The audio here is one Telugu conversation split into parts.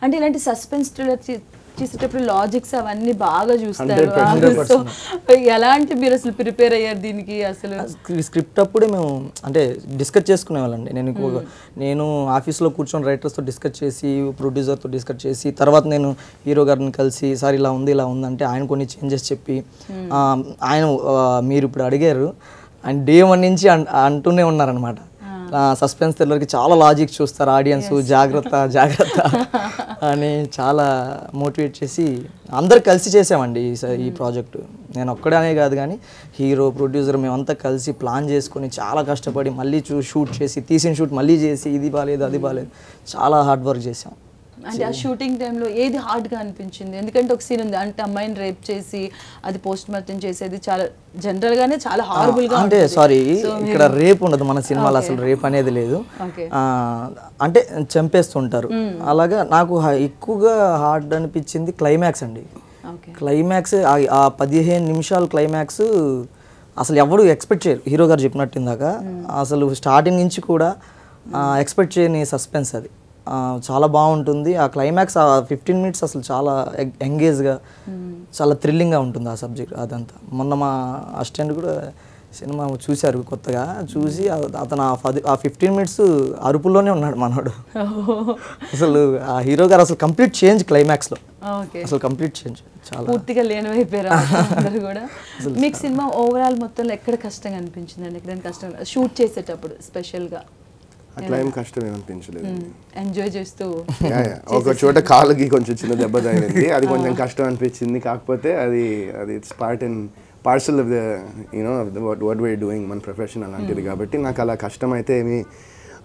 అంటే ఇలాంటి సస్పెన్స్ థ్రిల్లర్ చేసేటప్పుడు లాజిక్స్ అవన్నీ బాగా చూస్తారు. సో ఎలాంటి మీరు అసలు ప్రిపేర్ అయ్యారు దీనికి? అసలు స్క్రిప్ట్ అప్పుడే మేము అంటే డిస్కస్ చేసుకునే వాళ్ళండి. నేను ఆఫీస్లో కూర్చొని రైటర్స్తో డిస్కస్ చేసి, ప్రొడ్యూసర్తో డిస్కస్ చేసి, తర్వాత నేను హీరో గారిని కలిసి సార్ ఇలా ఉంది అంటే ఆయన కొన్ని చేంజెస్ చెప్పి, ఆయన మీరు ఇప్పుడు అడిగారు అండ్ డే 1 నుంచి అంటూనే ఉన్నారనమాట. సస్పెన్స్ థ్రిల్లర్కి చాలా లాజిక్ చూస్తారు ఆడియన్స్, జాగ్రత్త జాగ్రత్త అని చాలా మోటివేట్ చేసి అందరు కలిసి చేసామండి ఈ ప్రాజెక్టు. నేను ఒక్కడనే కాదు కానీ హీరో, ప్రొడ్యూసర్ మేమంతా కలిసి ప్లాన్ చేసుకొని చాలా కష్టపడి మళ్ళీ షూట్ చేసి, తీసిన షూట్ మళ్ళీ చేసి, ఇది బాగాలేదు అది బాగాలేదు చాలా హార్డ్ వర్క్ చేసాం. అంటే ఆ షూటింగ్ టైంలో ఏది హార్డ్గా అనిపించింది? ఎందుకంటే ఒక సీన్ ఉంది, అంటే అమ్మాయిని రేప్ చేసి అది పోస్ట్ మార్టం చేసేది చాలా జనరల్గానే చాలా హారబుల్గా. అంటే సారీ, ఇక్కడ రేప్ ఉండదు మన సినిమాలో, అసలు రేప్ అనేది లేదు. అంటే చంపేస్తుంటారు. అలాగా నాకు ఎక్కువగా హార్డ్ అనిపించింది క్లైమాక్స్ అండి. క్లైమాక్స్ ఆ 15 నిమిషాల క్లైమాక్స్ అసలు ఎవరు ఎక్స్పెక్ట్ చేయరు. హీరో గారు చెప్పినట్టు ఇందాక అసలు స్టార్టింగ్ నుంచి కూడా ఎక్స్పెక్ట్ చేయని సస్పెన్స్ అది. చాలా బాగుంటుంది ఆ క్లైమాక్స్. ఆ 15 మినిట్స్ అసలు చాలా ఎంగేజ్గా, చాలా థ్రిల్లింగ్గా ఉంటుంది ఆ సబ్జెక్ట్ అదంతా. మొన్న మా అసిస్టెంట్ కూడా సినిమా చూశారు కొత్తగా, చూసి అతను ఆ 15 మినిట్స్ అరుపుల్లోనే ఉన్నాడు మనోడు. అసలు ఆ హీరో గారు అసలు కంప్లీట్ చేంజ్ క్లైమాక్స్లో, అసలు కంప్లీట్ చేంజ్, చాలా పూర్తిగా లేనివైపోయారు అందరూ కూడా. మీకు సినిమా ఓవరాల్ మొత్తంలో ఎక్కడ కష్టంగా అనిపించింది అండి? ఎక్కడైనా కష్టం షూట్ చేసేటప్పుడు స్పెషల్గా? అట్లా ఏం కష్టం ఏమనిపించలేదు. ఎంజాయ్ చేస్తూ ఒక చోట కాలుకి కొంచెం చిన్న దెబ్బ తగిలింది, అది కొంచెం కష్టం అనిపించింది. కాకపోతే అది it's parcel of the you know what we are doing, మన ప్రొఫెషన్ అలాంటిది కాబట్టి నాకు అలా కష్టం అయితే ఏమీ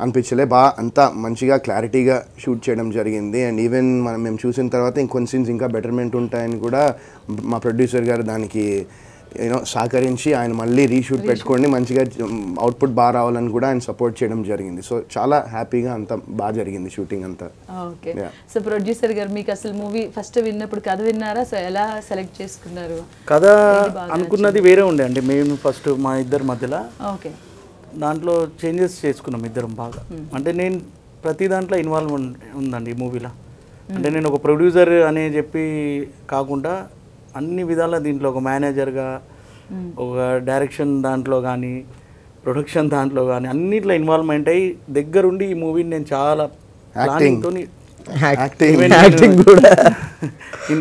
అనిపించలే. అంతా మంచిగా క్లారిటీగా షూట్ చేయడం జరిగింది. అండ్ ఈవెన్ మేము చూసిన తర్వాత ఇంకొన్ని సీన్స్ ఇంకా బెటర్మెంట్ ఉంటాయని కూడా మా ప్రొడ్యూసర్ గారు దానికి సహకరించి ఆయన మళ్ళీ రీషూట్ పెట్టుకోండి, మంచిగా అవుట్పుట్ బాగా రావాలని కూడా ఆయన సపోర్ట్ చేయడం జరిగింది. సో చాలా హ్యాపీగా అంతా బాగా జరిగింది షూటింగ్ అంతా. ఓకే. సో ప్రొడ్యూసర్ గారు మీకు అసలు మూవీ ఫస్ట్ విన్నప్పుడు కథ విన్నారా? సో ఎలా సెలెక్ట్ చేసుకున్నారు? కథ అనుకున్నది వేరే ఉండే అండి. మేము ఫస్ట్ మా ఇద్దరి మధ్యలో దాంట్లో చేంజెస్ చేసుకున్నాం ఇద్దరం బాగా. అంటే నేను ప్రతి దాంట్లో ఇన్వాల్వ్ ఉందండి ఈ మూవీలో. అంటే నేను ఒక ప్రొడ్యూసర్ అనే చెప్పి కాకుండా అన్ని విధాల దీంట్లో ఒక మేనేజర్గా, ఒక డైరెక్షన్ దాంట్లో కానీ, ప్రొడక్షన్ దాంట్లో కానీ అన్నిట్లో ఇన్వాల్వ్మెంట్ అయ్యి దగ్గరుండి ఈ మూవీని నేను చాలా ప్లానింగ్తో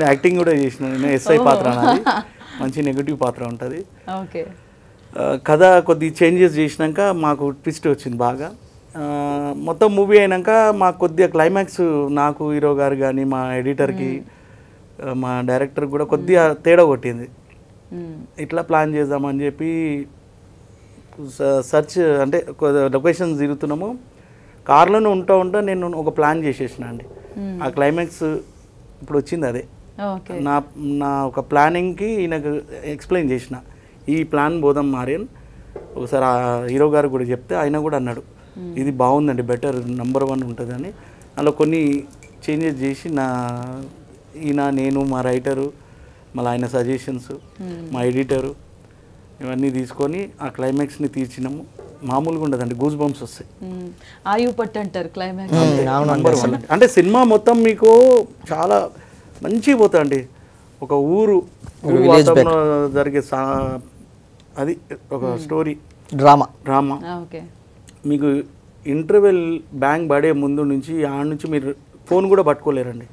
యాక్టింగ్ కూడా చేసిన. నేను ఎస్ఐ పాత్ర అన్నది మంచి నెగిటివ్ పాత్ర ఉంటుంది. కథ కొద్ది చేంజెస్ చేసినాక మాకు ట్విస్ట్ వచ్చింది బాగా. మొత్తం మూవీ అయినాక మాకు కొద్దిగా క్లైమాక్స్ నాకు హీరో గారు కానీ మా ఎడిటర్కి మా డైరెక్టర్ కూడా కొద్దిగా తేడా కొట్టింది. ఇట్లా ప్లాన్ చేద్దామని చెప్పి సర్చ్ అంటే లొకేషన్స్ తిరుగుతున్నాము. కార్లోనే ఉంటా నేను ఒక ప్లాన్ చేసేసిన అండి. ఆ క్లైమాక్స్ ఇప్పుడు వచ్చింది అదే. నా ఒక ప్లానింగ్కి ఈయనకు ఎక్స్ప్లెయిన్ చేసిన, ఈ ప్లాన్ బోధం మారేన్ ఒకసారి ఆ హీరో గారు కూడా చెప్తే ఆయన కూడా అన్నాడు ఇది బాగుందండి, బెటర్ నంబర్ 1 ఉంటుందని. అలా కొన్ని చేంజెస్ చేసి నేను మా రైటరు, మళ్ళీ ఆయన సజెషన్స్, మా ఎడిటరు ఇవన్నీ తీసుకొని ఆ క్లైమాక్స్ని తీర్చినాము. మామూలుగా ఉండదండి, గూస్ బంప్స్ వస్తాయి. ఆయు పట్టు అంటారు క్లైమాక్స్. నంబర్ 1 అంటే సినిమా మొత్తం మీకు చాలా మంచిగా పోతుందండి. ఒక ఊరు వాతావరణంలో జరిగే అది ఒక స్టోరీ డ్రామా. మీకు ఇంటర్వెల్ బ్యాంక్ పడే ముందు నుంచి ఆడ నుంచి మీరు ఫోన్ కూడా పట్టుకోలేరండి,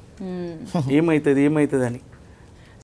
ఏమవుతుంది అని.